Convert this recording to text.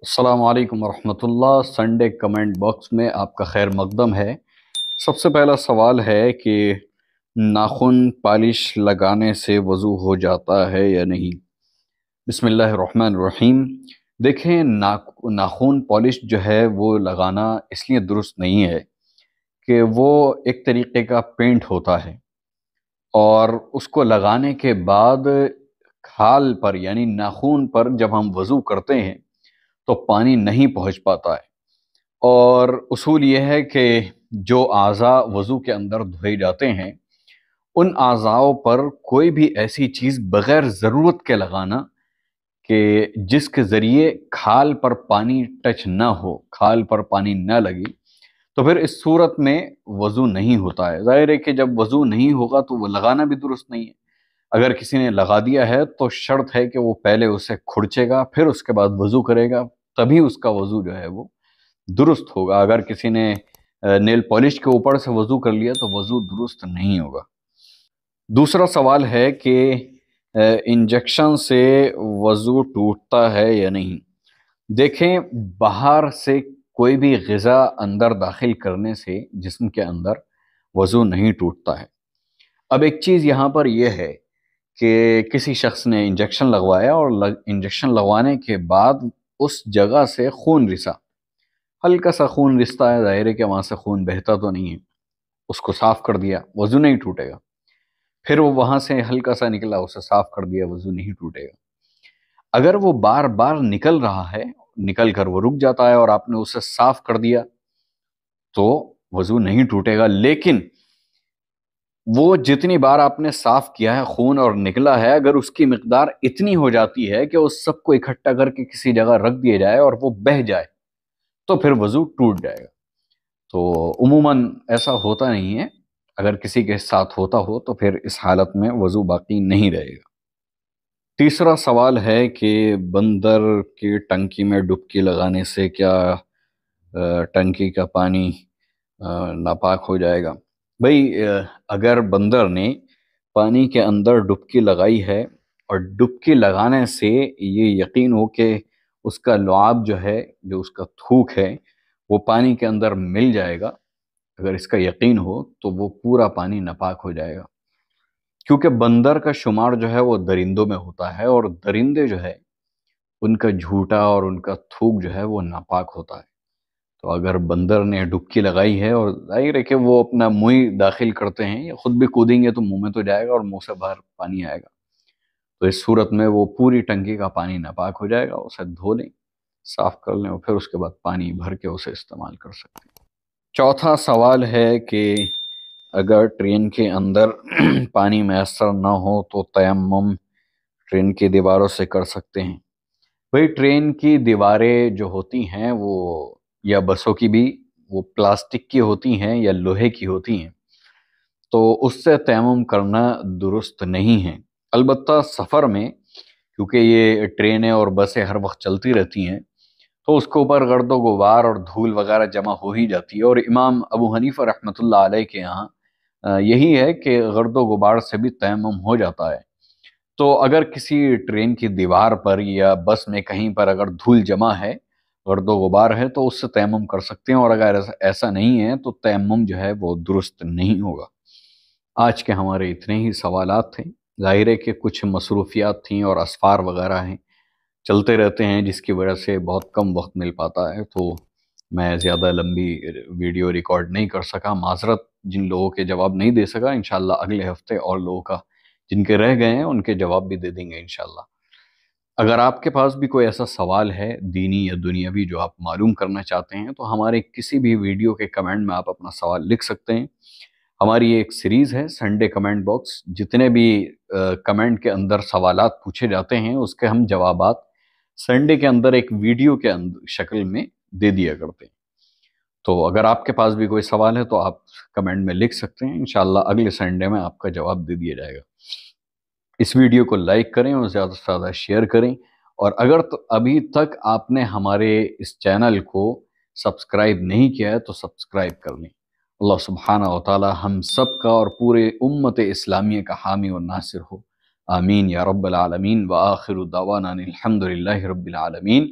السلام علیکم ورحمۃ اللہ۔ سنڈے کمنٹ باکس میں آپ کا خیر مقدم ہے۔ سب سے پہلا سوال ہے کہ ناخن پالش لگانے سے وضو ہو جاتا ہے یا نہیں؟ بسم اللہ الرحمن الرحیم۔ دیکھیں، ناخن پالش جو ہے وہ لگانا اس لیے درست نہیں ہے کہ وہ ایک طریقے کا پینٹ ہوتا ہے، اور اس کو لگانے کے بعد کھال پر یعنی ناخن پر جب ہم وضو کرتے ہیں تو پانی نہیں پہنچ پاتا ہے۔ اور اصول یہ ہے کہ جو اعضاء وضو کے اندر دھوئے جاتے ہیں ان اعضاؤں پر کوئی بھی ایسی چیز بغیر ضرورت کے لگانا کہ جس کے ذریعے کھال پر پانی ٹچ نہ ہو، کھال پر پانی نہ لگے، تو پھر اس صورت میں وضو نہیں ہوتا ہے۔ ظاہر ہے کہ جب وضو نہیں ہوگا تو وہ لگانا بھی درست نہیں ہے۔ اگر کسی نے لگا دیا ہے تو شرط ہے کہ وہ پہلے اسے کھرچے گا، پھر اس کے بعد وضو کرے گا، تبھی اس کا وضو جو ہے وہ درست ہوگا۔ اگر کسی نے نیل پالش کے اوپر سے وضو کر لیا تو وضو درست نہیں ہوگا۔ دوسرا سوال ہے کہ انجیکشن سے وضو ٹوٹتا ہے یا نہیں؟ دیکھیں، باہر سے کوئی بھی غذا اندر داخل کرنے سے جسم کے اندر وضو نہیں ٹوٹتا ہے۔ اب ایک چیز یہاں پر یہ ہے کہ کسی شخص نے انجیکشن لگوایا اور انجیکشن لگوانے کے بعد اس جگہ سے خون رسا، ہلکا سا خون رستا ہے، ظاہر ہے کہ وہاں سے خون بہتا تو نہیں ہے، اس کو صاف کر دیا، وضو نہیں ٹوٹے گا۔ پھر وہ وہاں سے ہلکا سا نکلا، اسے صاف کر دیا، وضو نہیں ٹوٹے گا۔ اگر وہ بار بار نکل رہا ہے، نکل کر وہ رک جاتا ہے اور آپ نے اسے صاف کر دیا تو وضو نہیں ٹوٹے گا۔ لیکن وہ جتنی بار آپ نے صاف کیا ہے خون اور نکلا ہے، اگر اس کی مقدار اتنی ہو جاتی ہے کہ اس سب کو اکٹھا کر کے کسی جگہ رکھ دیا جائے اور وہ بہہ جائے تو پھر وضو ٹوٹ جائے گا۔ تو عموماً ایسا ہوتا نہیں ہے، اگر کسی کے ساتھ ہوتا ہو تو پھر اس حالت میں وضو باقی نہیں رہے گا۔ تیسرا سوال ہے کہ بندر کی ٹنکی میں ڈبکی لگانے سے کیا ٹنکی کا پانی ناپاک ہو جائے گا؟ بھئی، اگر بندر نے پانی کے اندر ڈبکی لگائی ہے اور ڈبکی لگانے سے یہ یقین ہو کہ اس کا لعاب جو ہے، جو اس کا تھوک ہے، وہ پانی کے اندر مل جائے گا، اگر اس کا یقین ہو تو وہ پورا پانی ناپاک ہو جائے گا، کیونکہ بندر کا شمار جو ہے وہ درندوں میں ہوتا ہے، اور درندے جو ہے ان کا جھوٹا اور ان کا تھوک جو ہے وہ ناپاک ہوتا ہے۔ تو اگر بندر نے ڈبکی لگائی ہے اور ظاہر ہے کہ وہ اپنا منہ داخل کرتے ہیں، یا خود بھی کودیں گے تو منہ میں تو جائے گا اور منہ سے باہر پانی آئے گا، تو اس صورت میں وہ پوری ٹنکی کا پانی ناپاک ہو جائے گا۔ اسے دھو لیں، صاف کر لیں، اور پھر اس کے بعد پانی بھر کے اسے استعمال کر سکتے ہیں۔ چوتھا سوال ہے کہ اگر ٹرین کے اندر پانی میسر نہ ہو تو تیمم ٹرین کی دیواروں سے کر سکتے ہیں؟ بھئی، ٹرین کی دیواریں جو ہوتی ہیں وہ، یا بسوں کی بھی، وہ پلاسٹک کی ہوتی ہیں یا لوہے کی ہوتی ہیں، تو اس سے تیمم کرنا درست نہیں ہے۔ البتہ سفر میں، کیونکہ یہ ٹرینیں اور بسیں ہر وقت چلتی رہتی ہیں، تو اس کے اوپر گرد و غبار اور دھول وغیرہ جمع ہو ہی جاتی ہے، اور امام ابو حنیفہ رحمۃ اللہ علیہ کے یہاں یہی ہے کہ گرد و غبار سے بھی تیمم ہو جاتا ہے۔ تو اگر کسی ٹرین کی دیوار پر یا بس میں کہیں پر اگر دھول جمع ہے، گرد و غبار ہے، تو اس سے تیمم کر سکتے ہیں، اور اگر ایسا نہیں ہے تو تیمم جو ہے وہ درست نہیں ہوگا۔ آج کے ہمارے اتنے ہی سوالات تھے۔ ظاہر ہے کہ کچھ مصروفیات تھیں اور اسفار وغیرہ ہیں، چلتے رہتے ہیں، جس کی وجہ سے بہت کم وقت مل پاتا ہے، تو میں زیادہ لمبی ویڈیو ریکارڈ نہیں کر سکا۔ معذرت جن لوگوں کے جواب نہیں دے سکا، انشاءاللہ اگلے ہفتے اور لوگوں کا جن کے رہ گئے ہیں ان کے جواب بھی دے دیں گے انشاءاللہ۔ اگر آپ کے پاس بھی کوئی ایسا سوال ہے دینی یا دنیاوی جو آپ معلوم کرنا چاہتے ہیں تو ہمارے کسی بھی ویڈیو کے کمنٹ میں آپ اپنا سوال لکھ سکتے ہیں۔ ہماری یہ ایک سیریز ہے سنڈے کمنٹ باکس، جتنے بھی کمنٹ کے اندر سوالات پوچھے جاتے ہیں اس کے ہم جوابات سنڈے کے اندر ایک ویڈیو کے شکل میں دے دیا کرتے ہیں۔ تو اگر آپ کے پاس بھی کوئی سوال ہے تو آپ کمنٹ میں لکھ سکتے ہیں، انشاءاللہ اگلے سنڈے میں آپ کا جواب دے دیا جائے گا۔ اس ویڈیو کو لائک کریں اور زیادہ سے زیادہ شیئر کریں، اور اگر ابھی تک آپ نے ہمارے اس چینل کو سبسکرائب نہیں کیا ہے تو سبسکرائب کر لیں۔ اللہ سبحانہ و تعالی ہم سب کا اور پورے امت اسلامیہ کا حامی و ناصر ہو، آمین یا رب العالمین۔ وآخر دعوانا الحمد للہ رب العالمین۔